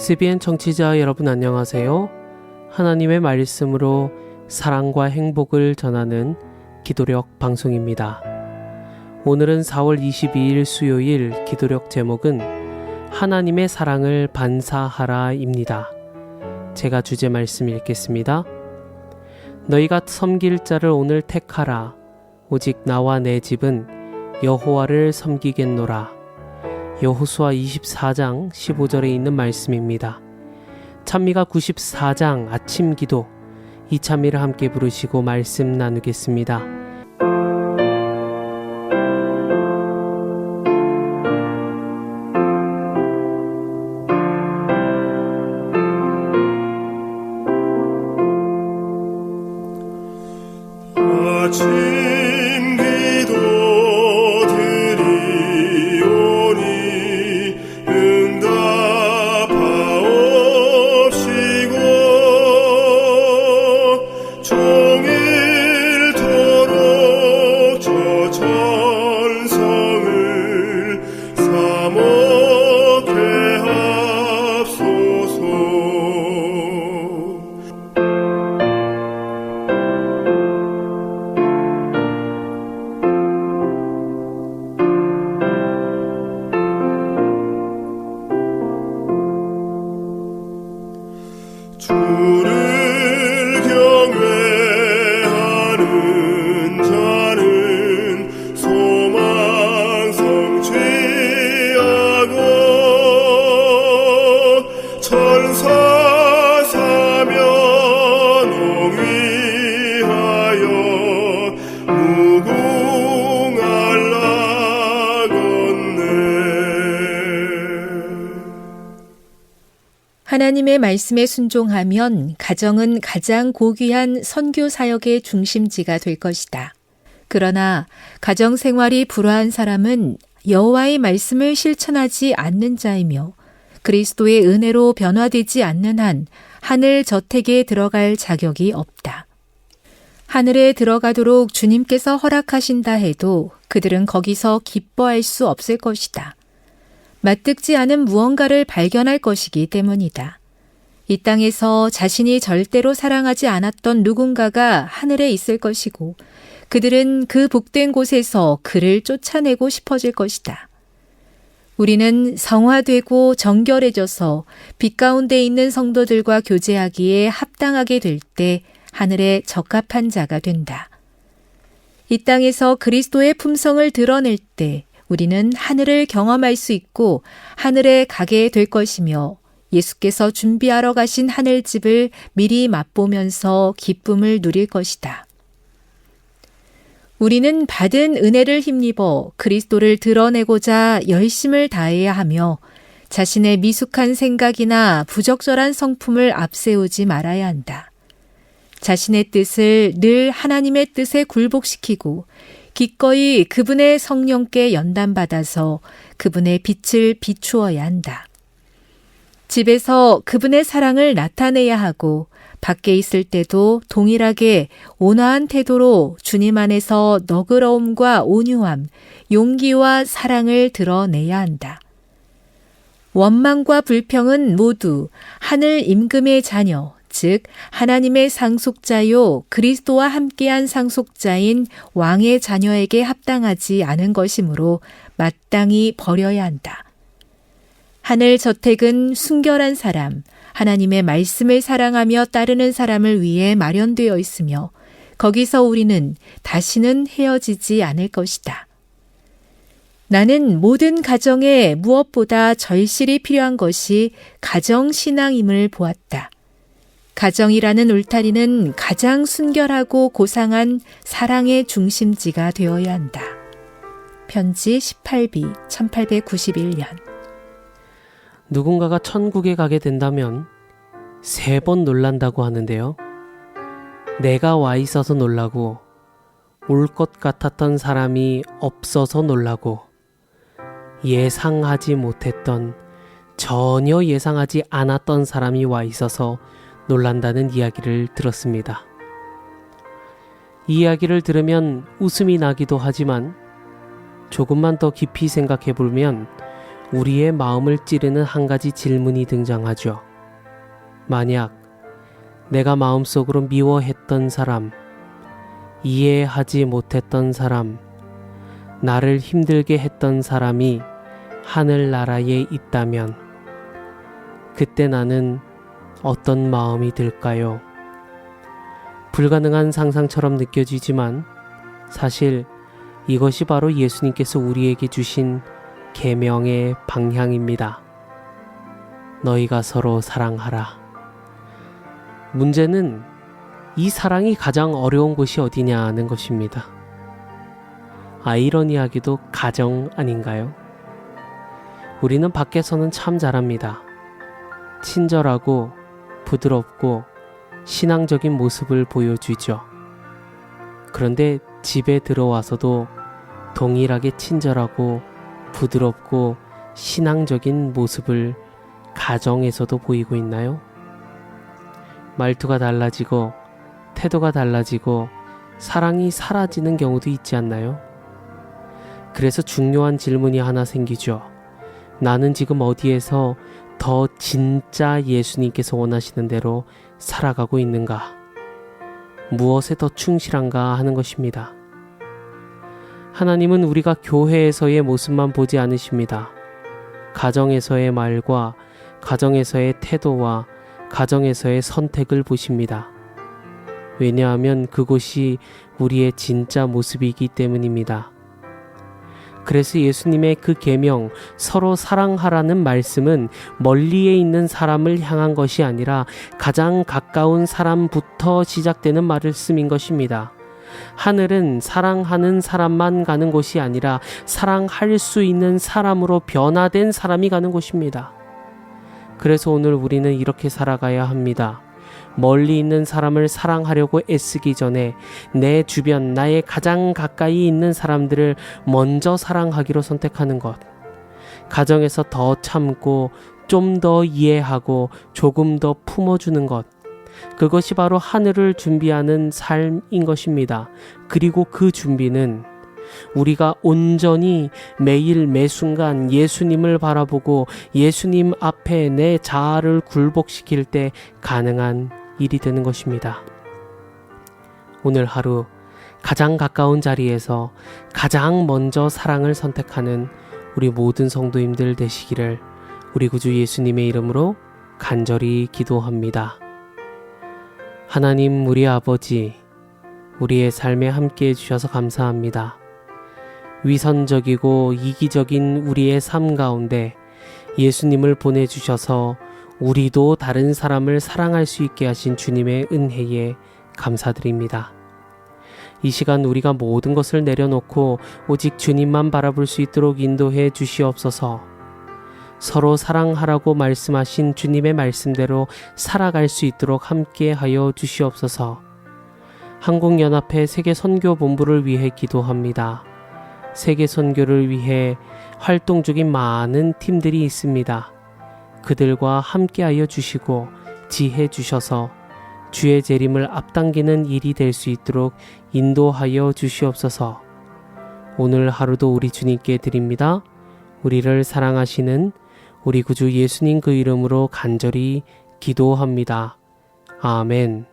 CBN 청취자 여러분 안녕하세요. 하나님의 말씀으로 사랑과 행복을 전하는 기도력 방송입니다. 오늘은 4월 22일 수요일 기도력 제목은 하나님의 사랑을 반사하라입니다. 제가 주제 말씀 읽겠습니다. 너희가 섬길 자를 오늘 택하라. 오직 나와 내 집은 여호와를 섬기겠노라. 여호수아 24장 15절에 있는 말씀입니다. 찬미가 94장 아침 기도, 이 찬미를 함께 부르시고 말씀 나누겠습니다. 하나님의 말씀에 순종하면 가정은 가장 고귀한 선교 사역의 중심지가 될 것이다. 그러나 가정 생활이 불화한 사람은 여호와의 말씀을 실천하지 않는 자이며 그리스도의 은혜로 변화되지 않는 한 하늘 저택에 들어갈 자격이 없다. 하늘에 들어가도록 주님께서 허락하신다 해도 그들은 거기서 기뻐할 수 없을 것이다. 맞듣지 않은 무언가를 발견할 것이기 때문이다. 이 땅에서 자신이 절대로 사랑하지 않았던 누군가가 하늘에 있을 것이고 그들은 그 복된 곳에서 그를 쫓아내고 싶어질 것이다. 우리는 성화되고 정결해져서 빛 가운데 있는 성도들과 교제하기에 합당하게 될 때 하늘에 적합한 자가 된다. 이 땅에서 그리스도의 품성을 드러낼 때 우리는 하늘을 경험할 수 있고 하늘에 가게 될 것이며 예수께서 준비하러 가신 하늘집을 미리 맛보면서 기쁨을 누릴 것이다. 우리는 받은 은혜를 힘입어 그리스도를 드러내고자 열심을 다해야 하며 자신의 미숙한 생각이나 부적절한 성품을 앞세우지 말아야 한다. 자신의 뜻을 늘 하나님의 뜻에 굴복시키고 기꺼이 그분의 성령께 연단받아서 그분의 빛을 비추어야 한다. 집에서 그분의 사랑을 나타내야 하고 밖에 있을 때도 동일하게 온화한 태도로 주님 안에서 너그러움과 온유함, 용기와 사랑을 드러내야 한다. 원망과 불평은 모두 하늘 임금의 자녀, 즉 하나님의 상속자요 그리스도와 함께한 상속자인 왕의 자녀에게 합당하지 않은 것이므로 마땅히 버려야 한다. 하늘 저택은 순결한 사람, 하나님의 말씀을 사랑하며 따르는 사람을 위해 마련되어 있으며 거기서 우리는 다시는 헤어지지 않을 것이다. 나는 모든 가정에 무엇보다 절실히 필요한 것이 가정신앙임을 보았다. 가정이라는 울타리는 가장 순결하고 고상한 사랑의 중심지가 되어야 한다. 편지 18비 1891년. 누군가가 천국에 가게 된다면 3번 놀란다고 하는데요. 내가 와 있어서 놀라고, 올 것 같았던 사람이 없어서 놀라고, 예상하지 못했던, 전혀 예상하지 않았던 사람이 와 있어서 놀란다는 이야기를 들었습니다. 이 이야기를 들으면 웃음이 나기도 하지만 조금만 더 깊이 생각해 보면 우리의 마음을 찌르는 한 가지 질문이 등장하죠. 만약 내가 마음속으로 미워했던 사람, 이해하지 못했던 사람, 나를 힘들게 했던 사람이 하늘나라에 있다면 그때 나는 어떤 마음이 들까요? 불가능한 상상처럼 느껴지지만 사실 이것이 바로 예수님께서 우리에게 주신 계명의 방향입니다. 너희가 서로 사랑하라. 문제는 이 사랑이 가장 어려운 곳이 어디냐는 것입니다. 아이러니하게도 가정 아닌가요? 우리는 밖에서는 참 잘합니다. 친절하고 부드럽고 신앙적인 모습을 보여주죠. 그런데 집에 들어와서도 동일하게 친절하고 부드럽고 신앙적인 모습을 가정에서도 보이고 있나요? 말투가 달라지고 태도가 달라지고 사랑이 사라지는 경우도 있지 않나요? 그래서 중요한 질문이 하나 생기죠. 나는 지금 어디에서 더 진짜 예수님께서 원하시는 대로 살아가고 있는가? 무엇에 더 충실한가 하는 것입니다. 하나님은 우리가 교회에서의 모습만 보지 않으십니다. 가정에서의 말과 가정에서의 태도와 가정에서의 선택을 보십니다. 왜냐하면 그곳이 우리의 진짜 모습이기 때문입니다. 그래서 예수님의 그 계명, 서로 사랑하라는 말씀은 멀리에 있는 사람을 향한 것이 아니라 가장 가까운 사람부터 시작되는 말씀인 것입니다. 하늘은 사랑하는 사람만 가는 곳이 아니라 사랑할 수 있는 사람으로 변화된 사람이 가는 곳입니다. 그래서 오늘 우리는 이렇게 살아가야 합니다. 멀리 있는 사람을 사랑하려고 애쓰기 전에 내 주변, 나의 가장 가까이 있는 사람들을 먼저 사랑하기로 선택하는 것. 가정에서 더 참고 좀 더 이해하고 조금 더 품어주는 것. 그것이 바로 하늘을 준비하는 삶인 것입니다. 그리고 그 준비는 우리가 온전히 매일 매순간 예수님을 바라보고 예수님 앞에 내 자아를 굴복시킬 때 가능한 일이 되는 것입니다. 오늘 하루 가장 가까운 자리에서 가장 먼저 사랑을 선택하는 우리 모든 성도님들 되시기를 우리 구주 예수님의 이름으로 간절히 기도합니다. 하나님, 우리 아버지, 우리의 삶에 함께해 주셔서 감사합니다. 위선적이고 이기적인 우리의 삶 가운데 예수님을 보내주셔서 우리도 다른 사람을 사랑할 수 있게 하신 주님의 은혜에 감사드립니다. 이 시간 우리가 모든 것을 내려놓고 오직 주님만 바라볼 수 있도록 인도해 주시옵소서. 서로 사랑하라고 말씀하신 주님의 말씀대로 살아갈 수 있도록 함께하여 주시옵소서. 한국연합회 세계선교본부를 위해 기도합니다. 세계 선교를 위해 활동 중인 많은 팀들이 있습니다. 그들과 함께하여 주시고 지혜 주셔서 주의 재림을 앞당기는 일이 될 수 있도록 인도하여 주시옵소서. 오늘 하루도 우리 주님께 드립니다. 우리를 사랑하시는 우리 구주 예수님 그 이름으로 간절히 기도합니다. 아멘.